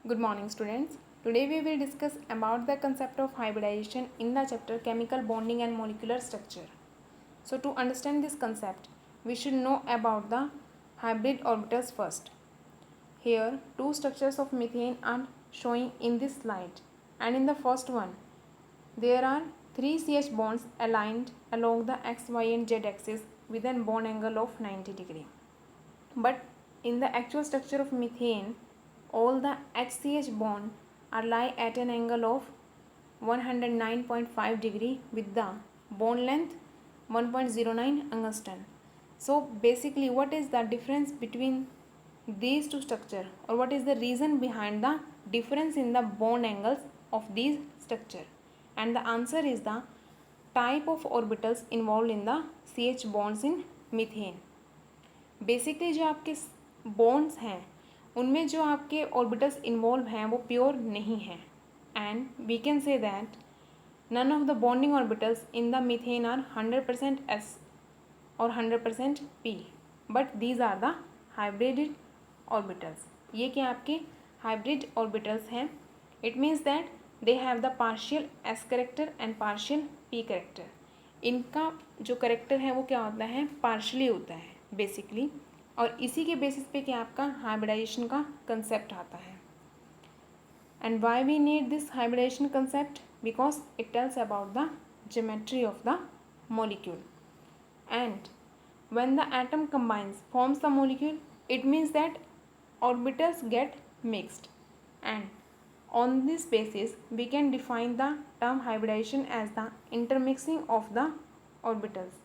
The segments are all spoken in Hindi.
Good morning, students. Today we will discuss about the concept of hybridization in the chapter Chemical Bonding and Molecular Structure. So to understand this concept, we should know about the hybrid orbitals first. Here, two structures of methane are showing in this slide. And in the first one, there are three CH bonds aligned along the X, Y and Z axis with a bond angle of 90 degree. But in the actual structure of methane, all the HCH bond are lie at an angle of 109.5 degree with the bond length 1.09 angstrom. So basically, what is the difference between these two structure, or what is the reason behind the difference in the bond angles of these structure? And the answer is the type of orbitals involved in the CH bonds in methane. Basically जो आपके बॉन्ड्स हैं उनमें जो आपके ऑर्बिटल्स इन्वॉल्व हैं वो प्योर नहीं हैं, and we can say that none of the bonding orbitals in the methane are 100% S और 100% P, but these are the hybrid orbitals. ये क्या आपके हाइब्रिड ऑर्बिटल्स हैं. It means that they have the partial S character and partial P character. इनका जो करेक्टर है वो क्या होता है, पार्शली होता है बेसिकली, और इसी के बेसिस पे क्या आपका हाइब्रिडाइजेशन का कंसेप्ट आता है. And why we need this hybridization concept, because it tells about the geometry of the molecule. And when the atom combines forms the molecule, it means that orbitals get mixed, and on this basis we can define the term hybridization as the intermixing of the orbitals.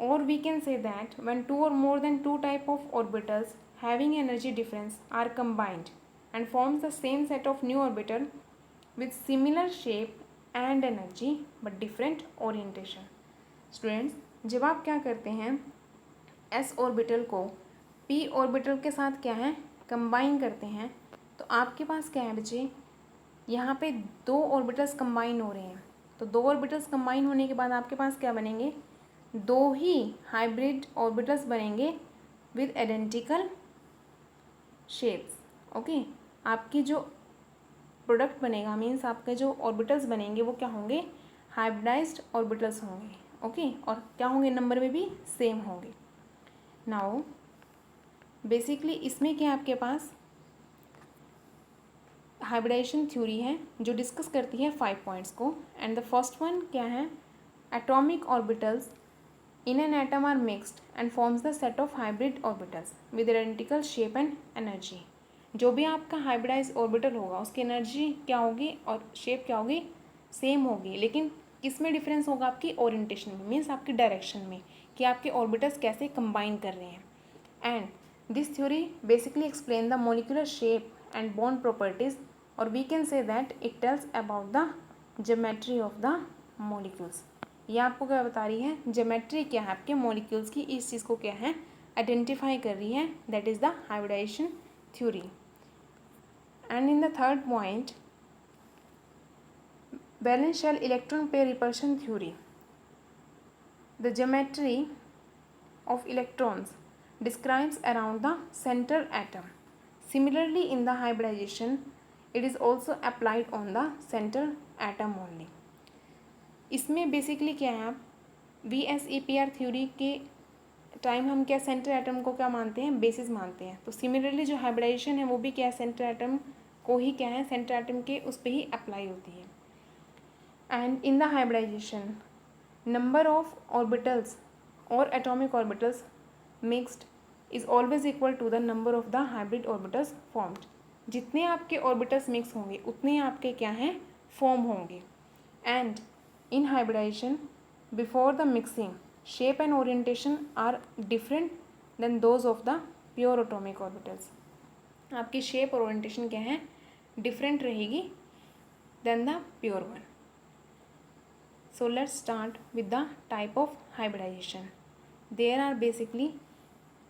Or we can say that when two or more than two type of orbitals having energy difference are combined and forms the same set of new orbital with similar shape and energy but different orientation. Students, जब आप क्या करते हैं s ऑर्बिटल को p ऑर्बिटल के साथ क्या है कंबाइन करते हैं, तो आपके पास क्या है बच्चे, यहाँ पे दो ऑर्बिटल्स कंबाइन हो रहे हैं. तो दो ऑर्बिटल्स कंबाइन होने के बाद आपके पास क्या बनेंगे, दो ही हाइब्रिड ऑर्बिटल्स बनेंगे विद आइडेंटिकल शेप्स. ओके, आपकी जो प्रोडक्ट बनेगा मीन्स आपके जो ऑर्बिटल्स बनेंगे वो क्या होंगे, हाइब्रिडाइज्ड ऑर्बिटल्स होंगे. ओके, और क्या होंगे, नंबर में भी सेम होंगे. नाउ बेसिकली इसमें क्या आपके पास हाइब्रिडाइजेशन थ्योरी है जो डिस्कस करती है 5 पॉइंट्स को. एंड द फर्स्ट वन क्या है, atomic orbitals in an atom are mixed and forms the set of hybrid orbitals with identical shape and energy. जो भी आपका हाइब्रिडाइज ऑर्बिटल होगा उसकी एनर्जी क्या होगी और शेप क्या होगी, सेम होगी, लेकिन किस में डिफरेंस होगा, आपकी ओरिएंटेशन में, मीन्स आपकी डायरेक्शन में, कि आपके ऑर्बिटल्स कैसे कंबाइन कर रहे हैं. And this theory basically explain the molecular shape and bond properties, और we can say that it tells about the geometry of the molecules. ये आपको क्या बता रही है, ज्योमेट्री क्या है आपके मॉलिक्यूल्स की, इस चीज़ को क्या है आइडेंटिफाई कर रही है, that is the hybridization theory. And in the third point, valence shell electron pair repulsion theory. The geometry of electrons describes around the central atom. Similarly in the hybridization it is also applied on the central atom only. इसमें बेसिकली क्या है, आप VSEPR थ्योरी के टाइम हम क्या सेंट्रल एटम को क्या मानते हैं, बेसिस मानते हैं. तो सिमिलरली जो हाइब्रिडाइजेशन है वो भी क्या है, सेंट्रल एटम को ही क्या है, सेंट्रल एटम के उस पर ही अप्लाई होती है. And in the hybridization number of orbitals और atomic orbitals mixed is always equal to the number of the hybrid orbitals formed. जितने आपके ऑर्बिटल्स मिक्स होंगे उतने आपके क्या हैं, फॉर्म होंगे. And in hybridization, before the mixing, shape and orientation are different than those of the pure atomic orbitals. आपकी shape और orientation क्या है, different रहेगी than the pure one. So let's start with the type of hybridization. There are basically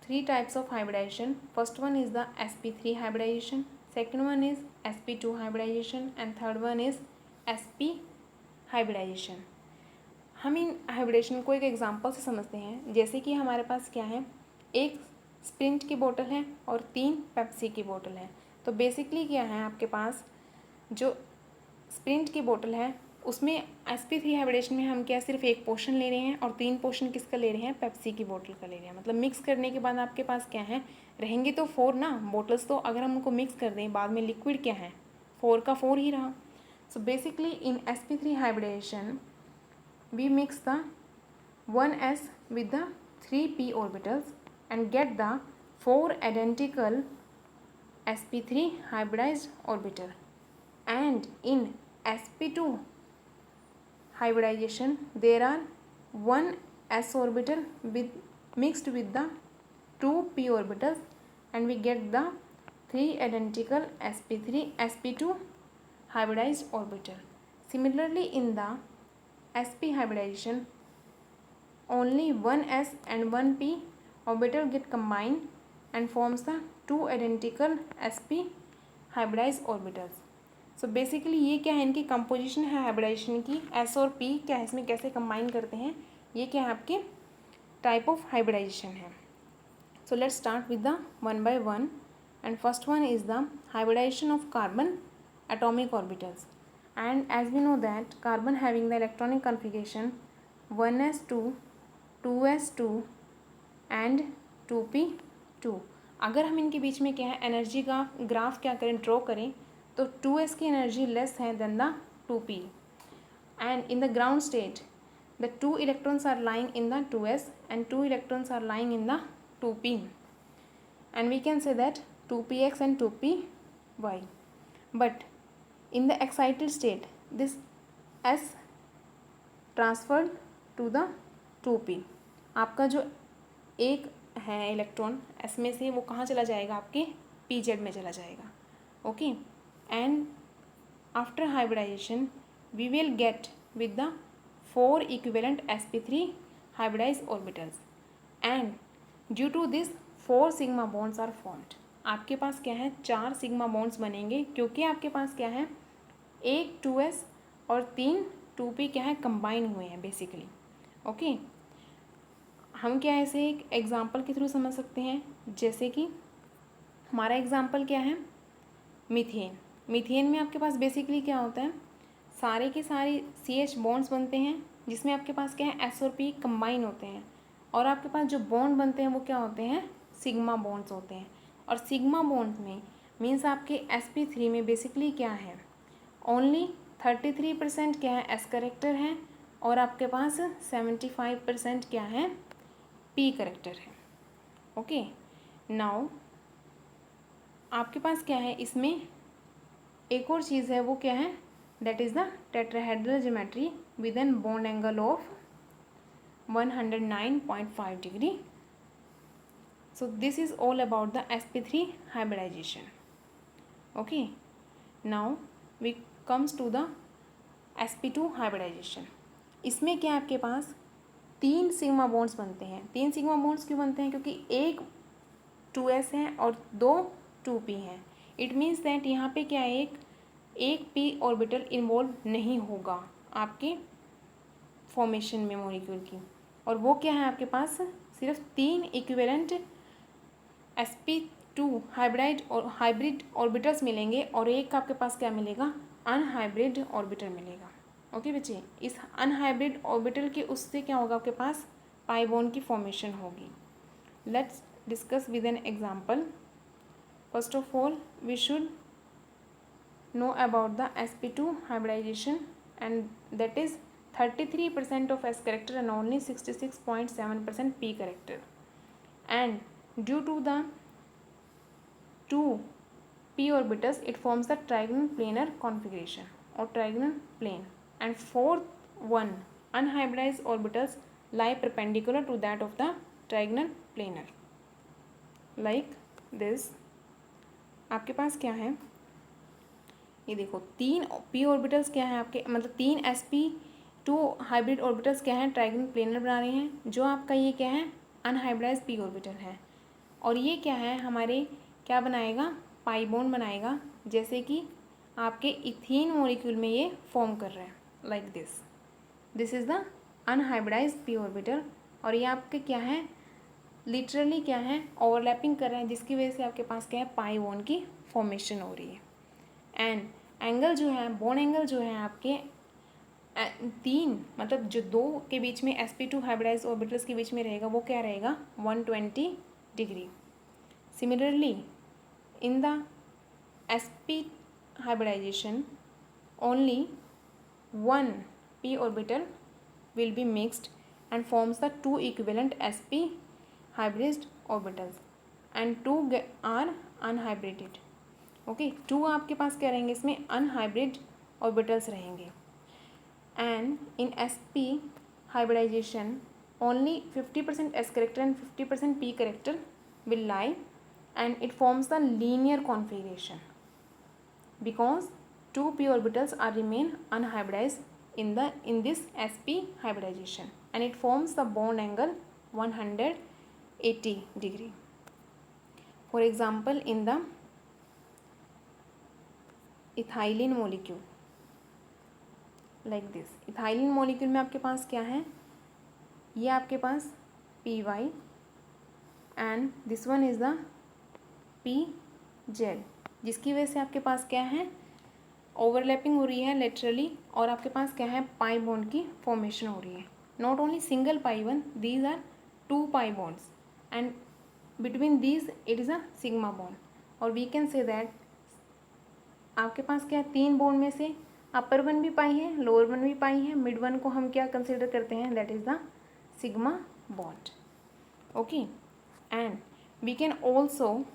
3 types of hybridization. First one is the sp3 hybridization, second one is sp2 hybridization, and third one is sp hybridization. हम इन हाइब्रिडेशन को एक एग्जांपल से समझते हैं. जैसे कि हमारे पास क्या है, एक स्प्रिंट की बोतल है और 3 पेप्सी की बोतल है. तो तो बेसिकली क्या है आपके पास जो स्प्रिंट की बोतल है उसमें sp3 हाइब्रिडेशन में हम क्या सिर्फ एक पोर्शन ले रहे हैं और 3 पोर्शन किसका ले रहे हैं, पेप्सी की बोतल का ले रहे हैं। मतलब मिक्स करने के बाद आपके पास क्या है, रहेंगे तो 4 ना बोटल्स, तो अगर हम उनको मिक्स कर दें बाद में लिक्विड क्या है 4 का 4 ही रहा। So basically in sp3 hybridization we mix the 1s with the 3p orbitals and get the 4 identical sp3 hybridized orbital, and in sp2 hybridization there are 1 s orbital mixed with the 2 p orbitals and we get the 3 identical sp2 hybridized orbital. Similarly in the sp hybridization only 1 s and 1 p orbital get combined and forms the 2 identical sp hybridized orbitals. So basically ये क्या है, इनकी कंपोजिशन है हाइब्रिडाइजेशन की, एस और पी क्या है इसमें कैसे कंबाइन करते हैं, ये क्या है आपके टाइप ऑफ हाइब्रिडाइजेशन है। So let's start with the one by one and first one is the hybridization of carbon atomic orbitals. And as we know that carbon having the electronic configuration 1s2 2s2 and 2p2। अगर हम इनके बीच में क्या है एनर्जी का ग्राफ क्या करें, ड्रॉ करें, तो 2s की एनर्जी लेस है then the 2p, and in the ground state the 2 electrons are lying in the 2s and 2 electrons are lying in the 2p, and we can say that 2px and 2py. But in the excited state this s transferred to the 2p, आपका जो एक है इलेक्ट्रॉन s में से वो कहाँ चला जाएगा, आपके pz में चला जाएगा। Okay, and after hybridization we will get with the 4 equivalent sp3 hybridized orbitals, and due to this 4 sigma bonds are formed। आपके पास क्या है 4 सिग्मा बॉन्ड्स बनेंगे क्योंकि आपके पास क्या है एक 2s और 3 2p क्या है कंबाइन हुए हैं बेसिकली। ओके, हम क्या ऐसे एक एग्जांपल के थ्रू समझ सकते हैं, जैसे कि हमारा एग्जांपल क्या है मीथेन। मीथेन में आपके पास बेसिकली क्या होता है, सारे के सारे CH बॉन्ड्स बनते हैं जिसमें आपके पास क्या है S और P कंबाइन होते हैं, और आपके पास जो बॉन्ड बनते हैं वो क्या होते हैं सिग्मा बॉन्ड्स होते हैं। और सिग्मा बॉन्ड्स में मीन्स आपके sp3 में बेसिकली क्या है ओनली 33% क्या है S करेक्टर है और आपके पास 75% क्या है P करेक्टर है। ओके, नाउ आपके पास क्या है इसमें एक और चीज़ है, वो क्या है that is the tetrahedral geometry with an bond angle of 109.5 degree. So this is all about the sp3 hybridization. Okay, now we comes to the sp2 hybridization। इसमें क्या है आपके पास 3 सिग्मा बॉन्ड्स बनते हैं। 3 सिग्मा बॉन्ड्स क्यों बनते हैं, क्योंकि एक 2s है और 2 2p हैं। इट मीन्स दैट यहाँ पे क्या है एक p ऑर्बिटल इन्वॉल्व नहीं होगा आपके फॉर्मेशन में मॉलिक्यूल की, और वो क्या है आपके पास सिर्फ 3 इक्विवेलेंट sp2 हाइब्रिड ऑर्बिटल्स मिलेंगे और एक आपके पास क्या मिलेगा अनहाइब्रिड ऑर्बिटल मिलेगा। ओके बच्चे, इस अनहाइब्रिड ऑर्बिटल के उससे क्या होगा आपके पास पाई बॉन्ड की फॉर्मेशन होगी। Let's discuss with an example. First of all, we should know about the sp2 hybridization, and that is 33% of S character and only 66.7% P character. And due to the 2 P orbitals, it forms the trigonal planar configuration or trigonal plane. And fourth one, unhybridized orbitals lie perpendicular to that of the trigonal planar, like this। आपके पास क्या है ये देखो 3 p ऑर्बिटल्स क्या है आपके, मतलब 3 sp2 हाइब्रिड ऑर्बिटल्स क्या है ट्राइगोनल प्लेनर बना रहे हैं, जो आपका ये क्या है अनहाइब्रिडाइज्ड p ऑर्बिटल है, और ये क्या है हमारे क्या बनाएगा पाई बॉन्ड बनाएगा, जैसे कि आपके इथीन मॉलिक्यूल में ये फॉर्म कर रहे हैं like this is the unhybridised p orbital, और ये आपके क्या है लिटरली क्या है ओवरलैपिंग कर रहे हैं, जिसकी वजह से आपके पास क्या है पाई बॉन्ड की फॉर्मेशन हो रही है। एंड एंगल जो है, बॉन्ड एंगल जो है आपके तीन मतलब जो दो के बीच में sp2 हाइब्रिडाइज ऑर्बिटल्स के बीच में रहेगा वो क्या रहेगा 120 degree. Similarly in the sp hybridization only one p orbital will be mixed and forms the two equivalent sp hybridized orbitals and two are unhybrided। Okay, two आपके पास क्या रहेंगे इसमें अनहाइब्रिड ऑर्बिटल्स रहेंगे। And in sp hybridization only 50% s character and 50% p character will lie and it forms the linear configuration because two p orbitals are remain unhybridized in this sp hybridization and it forms the bond angle 180 degree. For example, in the ethylene molecule like this, ethylene molecule में आपके पास क्या है, ये आपके पास P Y and this one is the P Z, जिसकी वजह से आपके पास क्या है ओवरलैपिंग हो रही है लेटरली और आपके पास क्या है पाई बॉन्ड की फॉर्मेशन हो रही है। Not only single pi one, these are two pi bonds and between these it is a sigma bond. और वी कैन से दैट आपके पास क्या तीन बॉन्ड में से अपर वन भी पाई है, लोअर वन भी पाई है, मिड वन को हम क्या कंसिडर करते हैं, that is the sigma bond. Okay, and we can also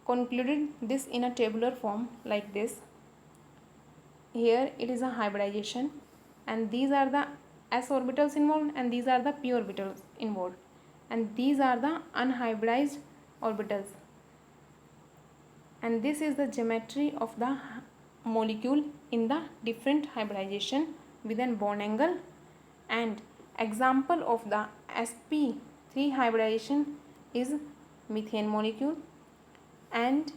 concluded this in a tabular form like this. Here it is a hybridization and these are the s orbitals involved and these are the p orbitals involved and these are the unhybridized orbitals and this is the geometry of the molecule in the different hybridization with an bond angle. And example of the sp3 hybridization is methane molecule and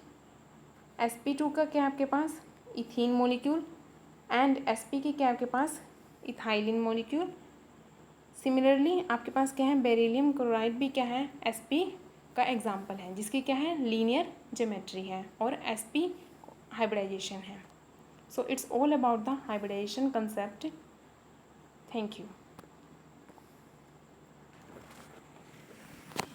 sp2 का क्या आपके पास इथीन मोलिक्यूल एंड sp की क्या आपके पास इथाइलिन मोलिक्यूल। सिमिलरली आपके पास क्या है बेरिलियम क्लोराइड भी क्या है sp का एग्जाम्पल है जिसकी क्या है लीनियर ज्योमेट्री है और sp हाइब्रिडाइजेशन है। So it's all about the hybridization concept. Thank you.